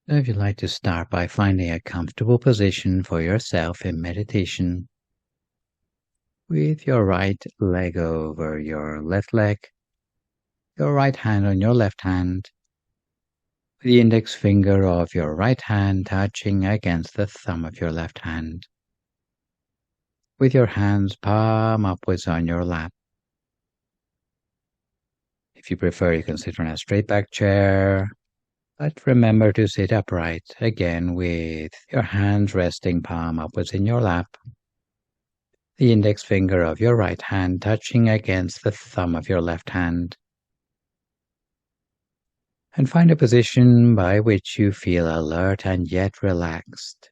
So if you'd like to start by finding a comfortable position for yourself in meditation, with your right leg over your left leg, your right hand on your left hand, with the index finger of your right hand touching against the thumb of your left hand, with your hands palm upwards on your lap. If you prefer, you can sit on a straight back chair, but remember to sit upright, again with your hands resting palm upwards in your lap, the index finger of your right hand touching against the thumb of your left hand. And find a position by which you feel alert and yet relaxed,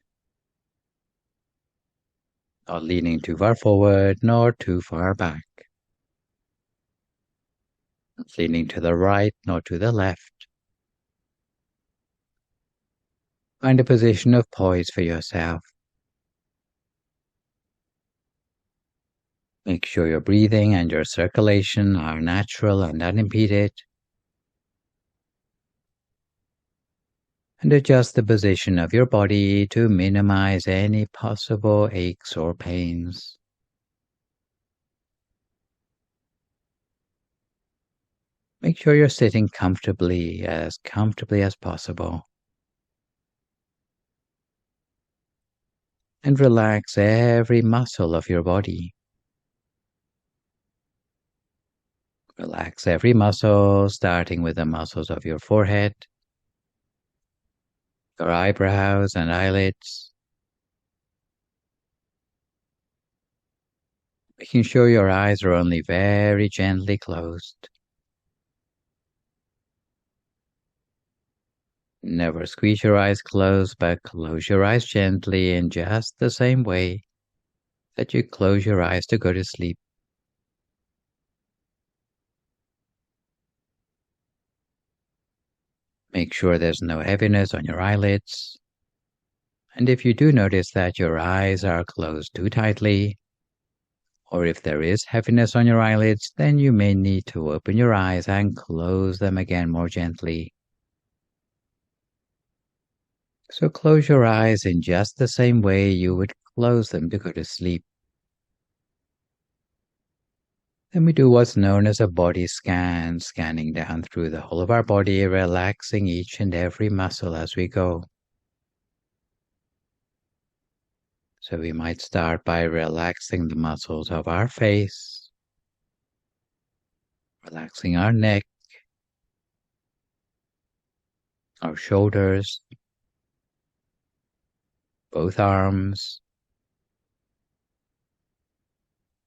not leaning too far forward nor too far back, not leaning to the right nor to the left. Find a position of poise for yourself. Make sure your breathing and your circulation are natural and unimpeded. And adjust the position of your body to minimize any possible aches or pains. Make sure you're sitting comfortably as possible. And relax every muscle of your body. Relax every muscle, starting with the muscles of your forehead, your eyebrows and eyelids, making sure your eyes are only very gently closed. Never squeeze your eyes closed, but close your eyes gently in just the same way that you close your eyes to go to sleep. Make sure there's no heaviness on your eyelids. And if you do notice that your eyes are closed too tightly, or if there is heaviness on your eyelids, then you may need to open your eyes and close them again more gently. So close your eyes in just the same way you would close them to go to sleep. Then we do what's known as a body scan, scanning down through the whole of our body, relaxing each and every muscle as we go. So we might start by relaxing the muscles of our face, relaxing our neck, our shoulders, both arms,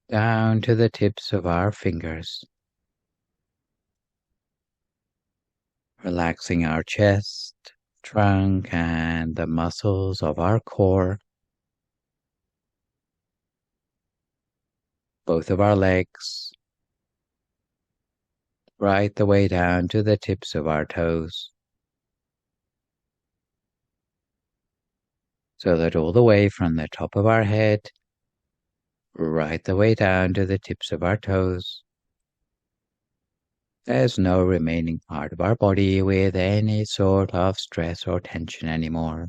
down to the tips of our fingers. Relaxing our chest, trunk, and the muscles of our core. Both of our legs, right the way down to the tips of our toes. So that all the way from the top of our head, right the way down to the tips of our toes, there's no remaining part of our body with any sort of stress or tension anymore.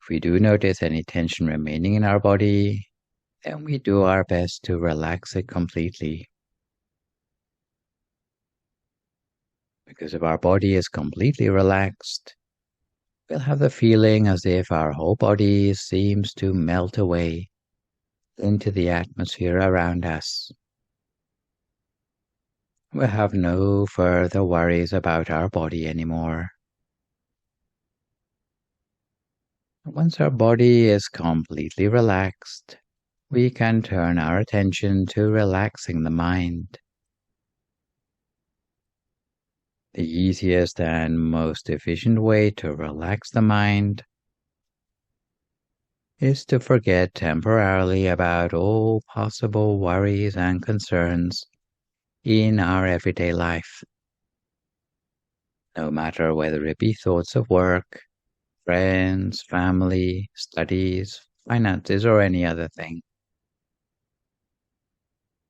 If we do notice any tension remaining in our body, then we do our best to relax it completely. Because if our body is completely relaxed, we'll have the feeling as if our whole body seems to melt away into the atmosphere around us. We'll have no further worries about our body anymore. Once our body is completely relaxed, we can turn our attention to relaxing the mind. The easiest and most efficient way to relax the mind is to forget temporarily about all possible worries and concerns in our everyday life. No matter whether it be thoughts of work, friends, family, studies, finances, or any other thing.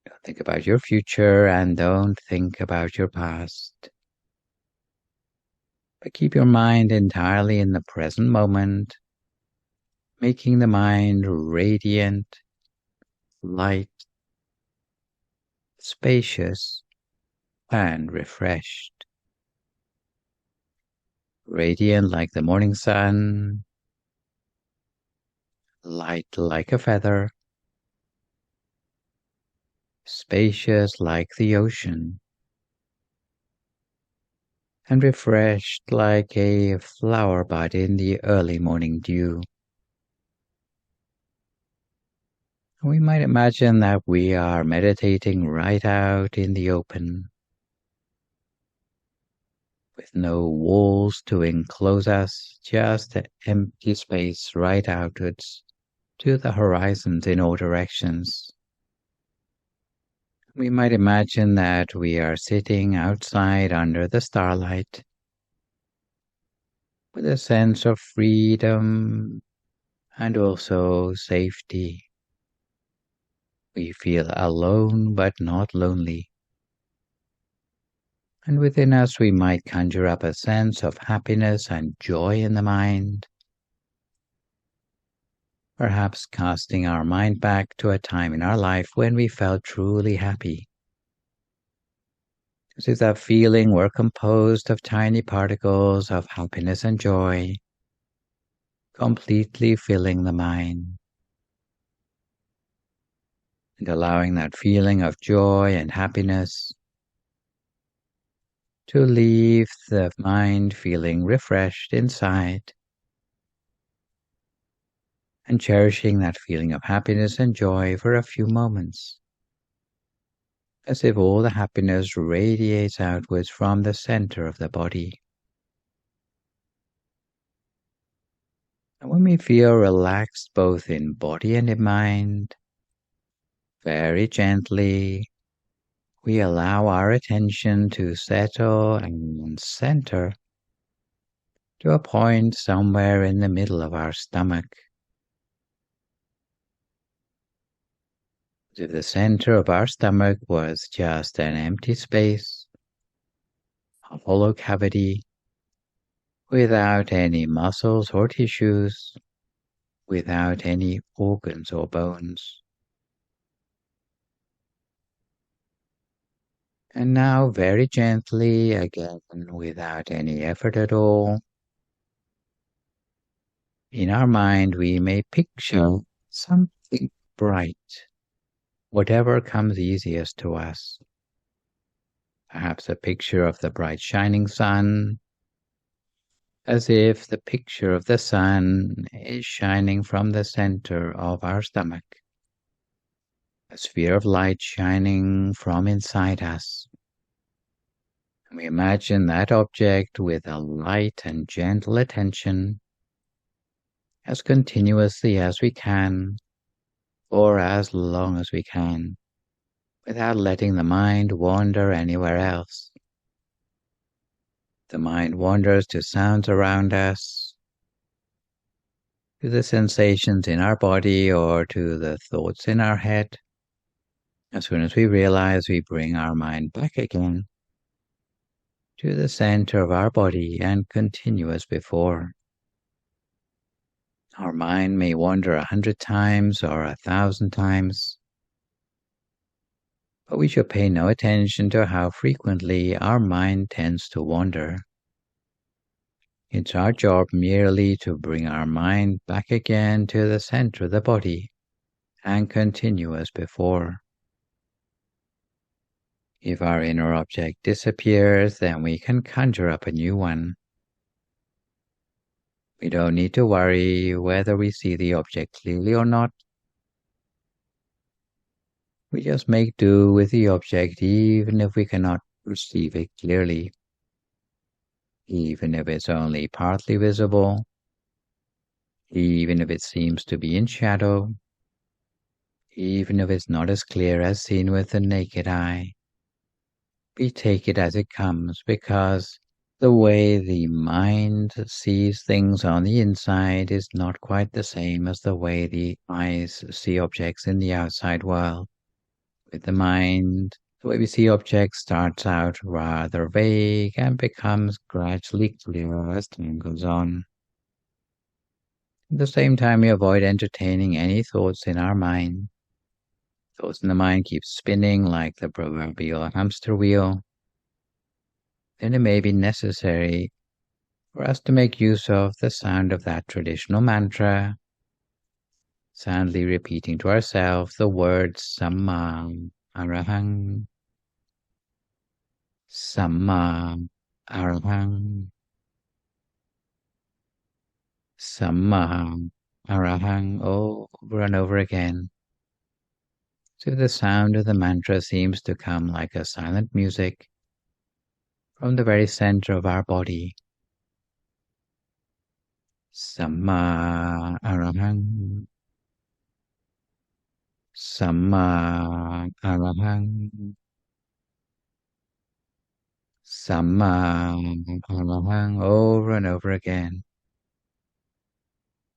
Don't think about your future and don't think about your past. But keep your mind entirely in the present moment, making the mind radiant, light, spacious, and refreshed. Radiant like the morning sun, light like a feather, spacious like the ocean, and refreshed like a flower bud in the early morning dew. We might imagine that we are meditating right out in the open, with no walls to enclose us, just empty space right outwards to the horizons in all directions. We might imagine that we are sitting outside under the starlight with a sense of freedom and also safety. We feel alone but not lonely. And within us we might conjure up a sense of happiness and joy in the mind, perhaps casting our mind back to a time in our life when we felt truly happy. As if that feeling were composed of tiny particles of happiness and joy, completely filling the mind, and allowing that feeling of joy and happiness to leave the mind feeling refreshed inside, and cherishing that feeling of happiness and joy for a few moments, as if all the happiness radiates outwards from the center of the body. And when we feel relaxed both in body and in mind, very gently, we allow our attention to settle and center to a point somewhere in the middle of our stomach. As if the center of our stomach was just an empty space, a hollow cavity, without any muscles or tissues, without any organs or bones. And now very gently, again without any effort at all, in our mind we may picture something bright, whatever comes easiest to us. Perhaps a picture of the bright shining sun, as if the picture of the sun is shining from the center of our stomach. A sphere of light shining from inside us. And we imagine that object with a light and gentle attention as continuously as we can, or as long as we can, without letting the mind wander anywhere else. The mind wanders to sounds around us, to the sensations in our body, or to the thoughts in our head. As soon as we realize, we bring our mind back again to the center of our body and continue as before. Our mind may wander 100 times or 1,000 times, but we should pay no attention to how frequently our mind tends to wander. It's our job merely to bring our mind back again to the center of the body and continue as before. If our inner object disappears, then we can conjure up a new one. We don't need to worry whether we see the object clearly or not. We just make do with the object even if we cannot perceive it clearly, even if it's only partly visible, even if it seems to be in shadow, even if it's not as clear as seen with the naked eye. We take it as it comes, because the way the mind sees things on the inside is not quite the same as the way the eyes see objects in the outside world. With the mind, The way we see objects starts out rather vague and becomes gradually clearer as time goes on. At the same time, we avoid entertaining any thoughts in our mind. Thoughts in the mind keep spinning like the proverbial hamster wheel. Then it may be necessary for us to make use of the sound of that traditional mantra, soundly repeating to ourselves the words Samma Arahang, Samma Arahang, Samma Arahang, over and over again. So the sound of the mantra seems to come like a silent music from the very center of our body. Samma Arahang, Samma Arahang, Samma Arahang, over and over again,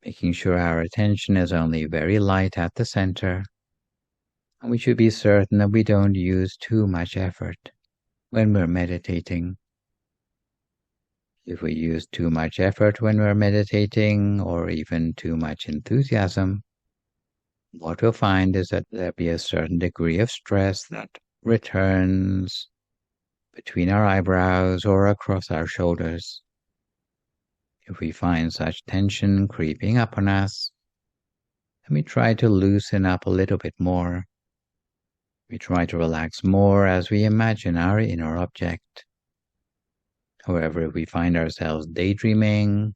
making sure our attention is only very light at the center, and we should be certain that we don't use too much effort when we're meditating. If we use too much effort when we're meditating, or even too much enthusiasm, what we'll find is that there'll be a certain degree of stress that returns between our eyebrows or across our shoulders. If we find such tension creeping up on us, then we try to loosen up a little bit more. We try to relax more as we imagine our inner object. However, if we find ourselves daydreaming,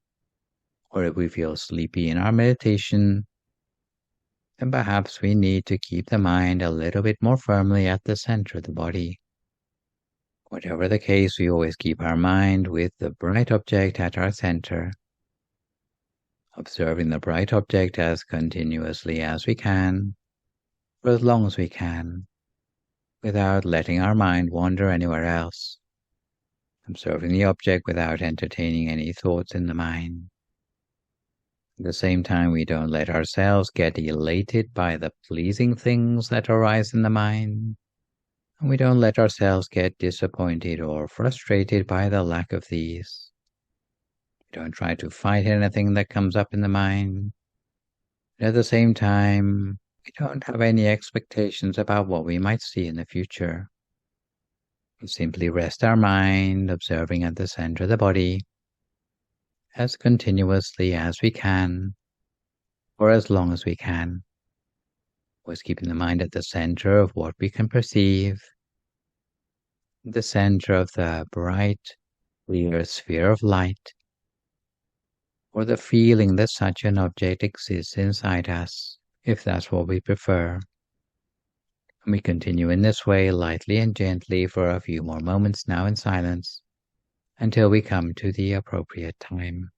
or if we feel sleepy in our meditation, then perhaps we need to keep the mind a little bit more firmly at the center of the body. Whatever the case, we always keep our mind with the bright object at our center, observing the bright object as continuously as we can, for as long as we can, without letting our mind wander anywhere else, observing the object without entertaining any thoughts in the mind. At the same time, we don't let ourselves get elated by the pleasing things that arise in the mind, and we don't let ourselves get disappointed or frustrated by the lack of these. We don't try to fight anything that comes up in the mind. And at the same time, we don't have any expectations about what we might see in the future. We simply rest our mind, observing at the center of the body, as continuously as we can, or as long as we can, always keeping the mind at the center of what we can perceive, the center of the bright, clear sphere of light, or the feeling that such an object exists inside us, if that's what we prefer. And we continue in this way, lightly and gently, for a few more moments now in silence, until we come to the appropriate time.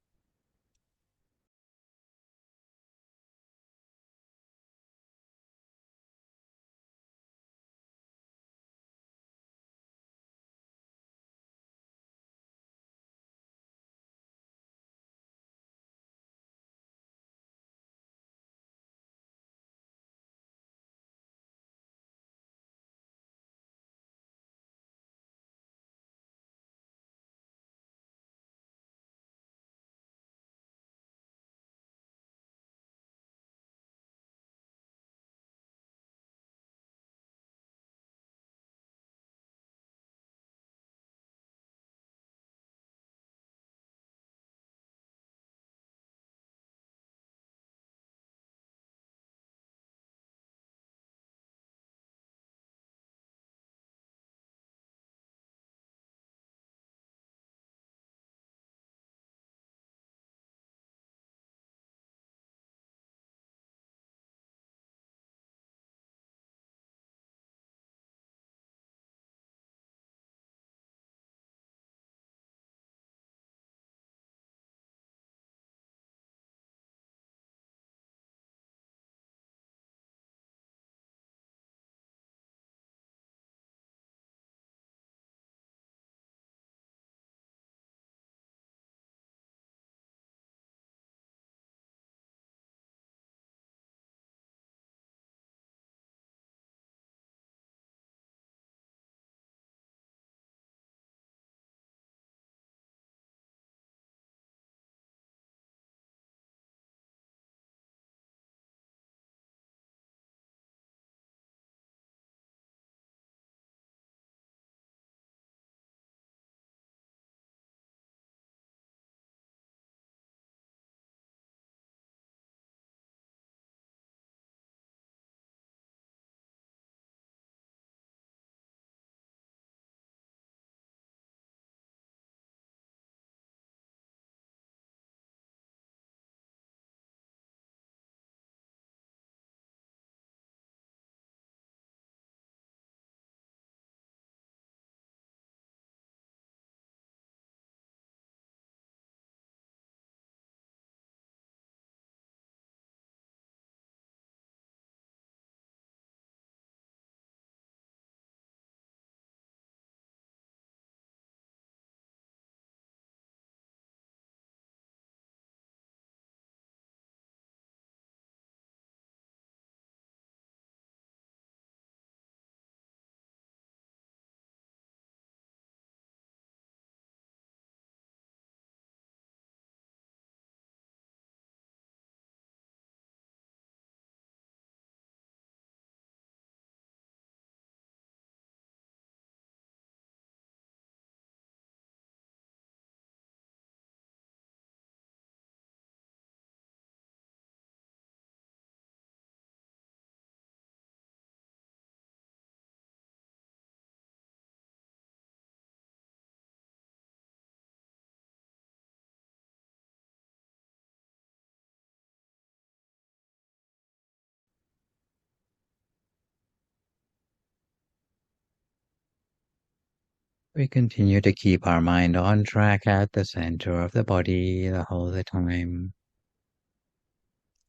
We continue to keep our mind on track at the center of the body the whole time,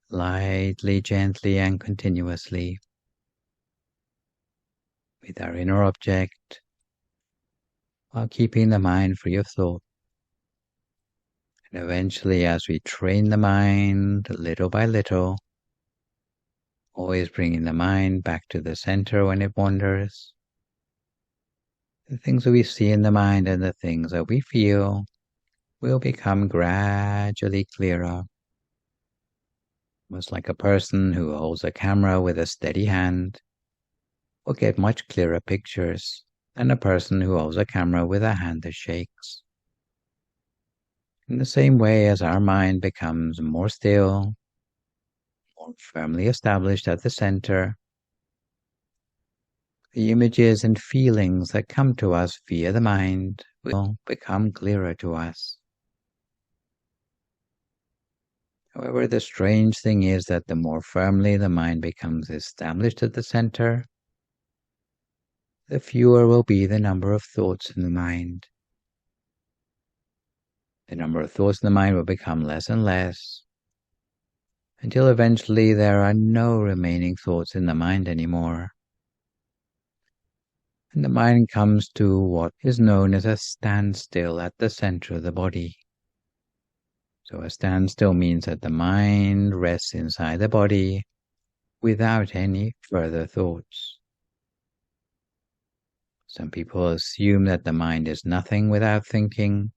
lightly, gently, and continuously, with our inner object, while keeping the mind free of thought. And eventually, as we train the mind little by little, always bringing the mind back to the center when it wanders, the things that we see in the mind and the things that we feel will become gradually clearer. Almost like a person who holds a camera with a steady hand will get much clearer pictures than a person who holds a camera with a hand that shakes. In the same way as our mind becomes more still, more firmly established at the center, the images and feelings that come to us via the mind will become clearer to us. However, the strange thing is that the more firmly the mind becomes established at the center, the fewer will be the number of thoughts in the mind. The number of thoughts in the mind will become less and less, until eventually there are no remaining thoughts in the mind anymore. And the mind comes to what is known as a standstill at the center of the body. So a standstill means that the mind rests inside the body without any further thoughts. Some people assume that the mind is nothing without thinking.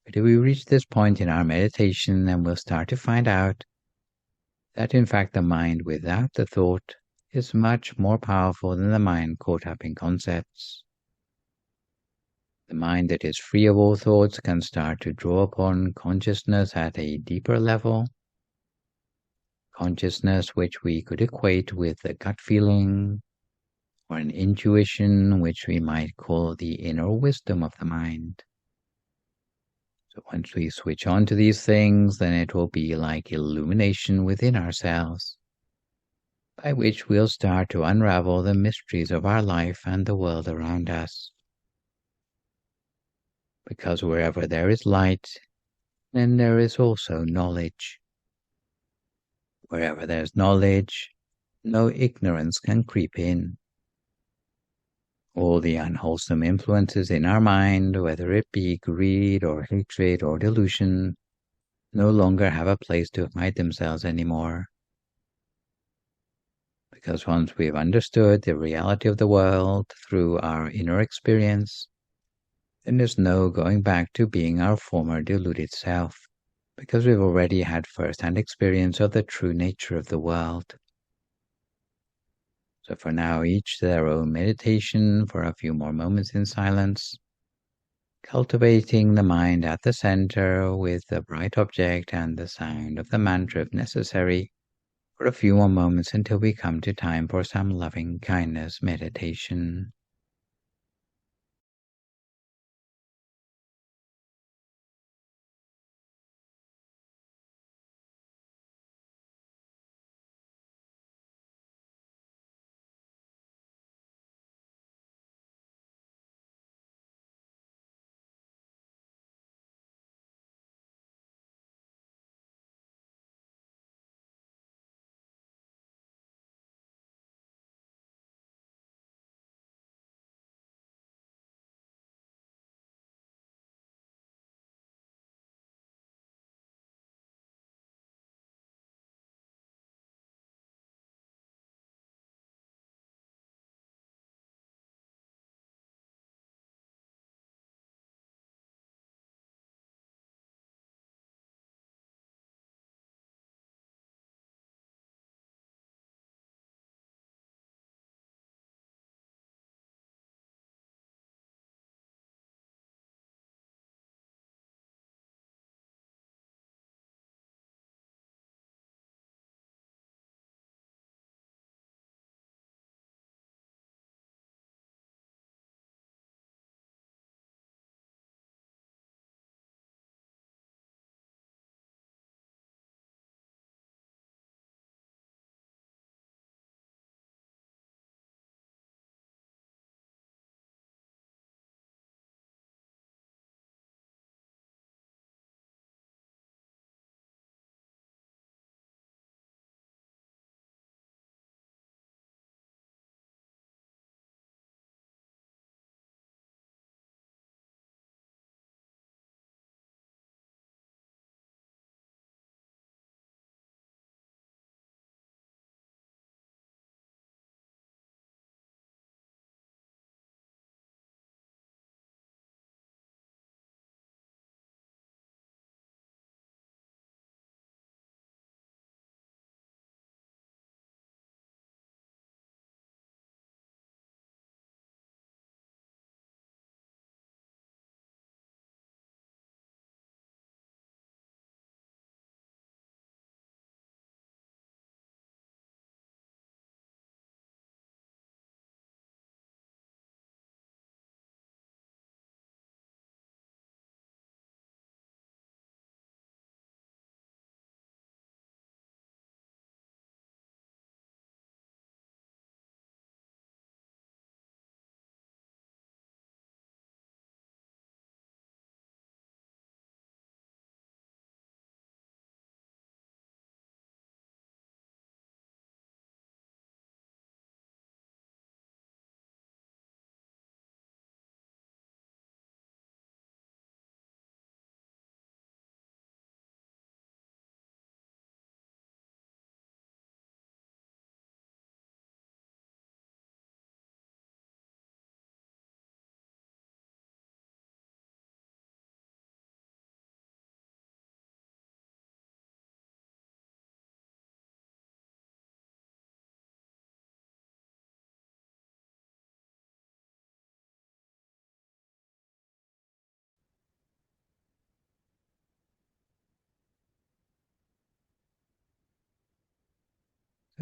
But if we reach this point in our meditation, then we'll start to find out that in fact the mind without the thought is much more powerful than the mind caught up in concepts. The mind that is free of all thoughts can start to draw upon consciousness at a deeper level, consciousness which we could equate with a gut feeling or an intuition which we might call the inner wisdom of the mind. So once we switch on to these things, then it will be like illumination within ourselves, by which we'll start to unravel the mysteries of our life and the world around us. Because wherever there is light, then there is also knowledge. Wherever there's knowledge, no ignorance can creep in. All the unwholesome influences in our mind, whether it be greed or hatred or delusion, no longer have a place to hide themselves anymore. Because once we've understood the reality of the world through our inner experience, then there's no going back to being our former deluded self, because we've already had first-hand experience of the true nature of the world. So for now, each their own meditation for a few more moments in silence, cultivating the mind at the center with the bright object and the sound of the mantra if necessary, for a few more moments until we come to time for some loving kindness meditation.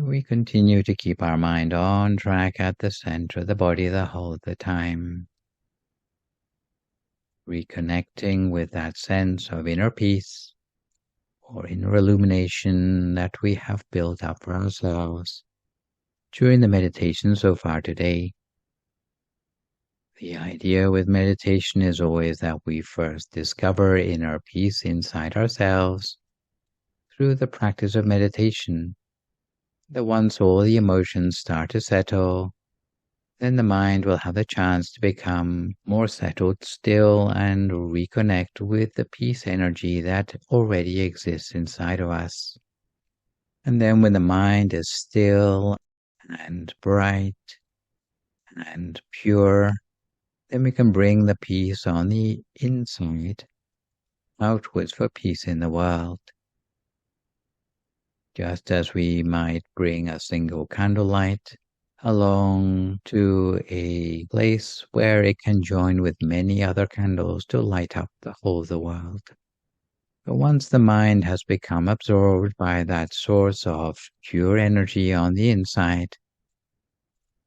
We continue to keep our mind on track at the center of the body the whole of the time, reconnecting with that sense of inner peace or inner illumination that we have built up for ourselves during the meditation so far today. The idea with meditation is always that we first discover inner peace inside ourselves through the practice of meditation. That once all the emotions start to settle, then the mind will have the chance to become more settled still and reconnect with the peace energy that already exists inside of us. And then when the mind is still and bright and pure, then we can bring the peace on the inside outwards for peace in the world. Just as we might bring a single candlelight along to a place where it can join with many other candles to light up the whole of the world. But once the mind has become absorbed by that source of pure energy on the inside,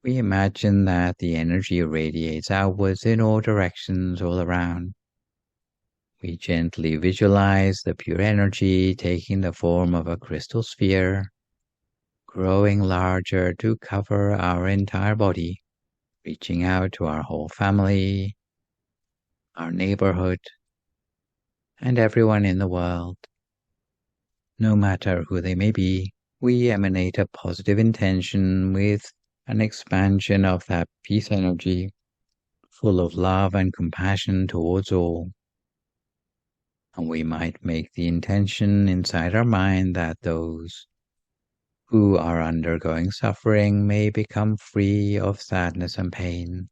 we imagine that the energy radiates outwards in all directions all around. We gently visualize the pure energy taking the form of a crystal sphere, growing larger to cover our entire body, reaching out to our whole family, our neighborhood, and everyone in the world. No matter who they may be, we emanate a positive intention with an expansion of that peace energy, full of love and compassion towards all. And we might make the intention inside our mind that those who are undergoing suffering may become free of sadness and pain.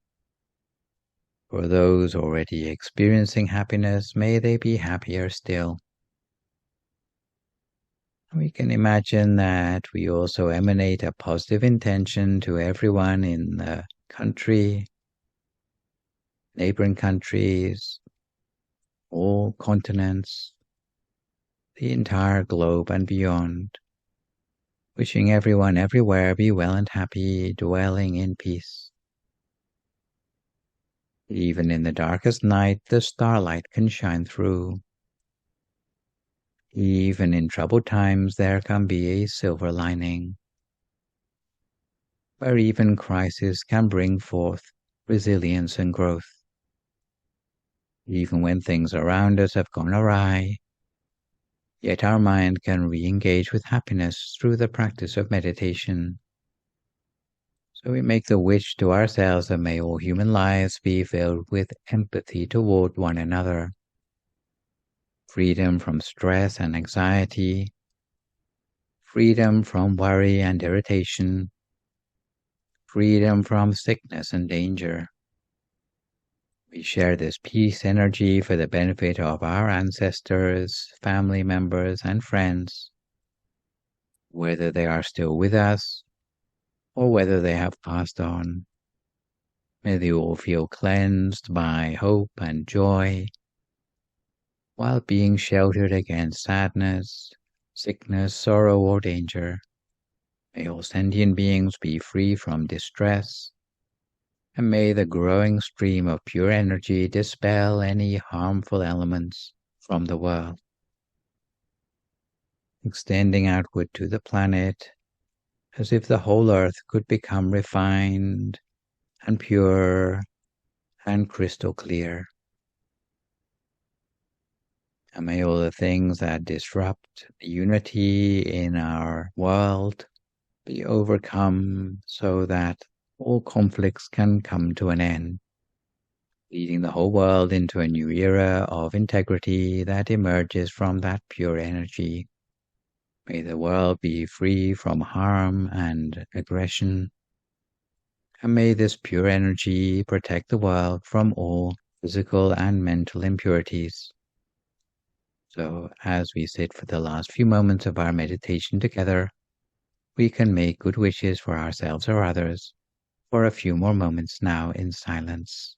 For those already experiencing happiness, may they be happier still. We can imagine that we also emanate a positive intention to everyone in the country, neighboring countries, all continents, the entire globe and beyond, wishing everyone everywhere be well and happy, dwelling in peace. Even in the darkest night, the starlight can shine through. Even in troubled times, there can be a silver lining, where even crisis can bring forth resilience and growth. Even when things around us have gone awry, yet our mind can re-engage with happiness through the practice of meditation. So we make the wish to ourselves that may all human lives be filled with empathy toward one another, freedom from stress and anxiety, freedom from worry and irritation, freedom from sickness and danger. We share this peace energy for the benefit of our ancestors, family members, and friends, whether they are still with us or whether they have passed on. May they all feel cleansed by hope and joy, while being sheltered against sadness, sickness, sorrow, or danger. May all sentient beings be free from distress, and may the growing stream of pure energy dispel any harmful elements from the world, extending outward to the planet as if the whole earth could become refined and pure and crystal clear. And may all the things that disrupt the unity in our world be overcome so that all conflicts can come to an end, leading the whole world into a new era of integrity that emerges from that pure energy. May the world be free from harm and aggression, and may this pure energy protect the world from all physical and mental impurities. So as we sit for the last few moments of our meditation together, we can make good wishes for ourselves or others for a few more moments now in silence.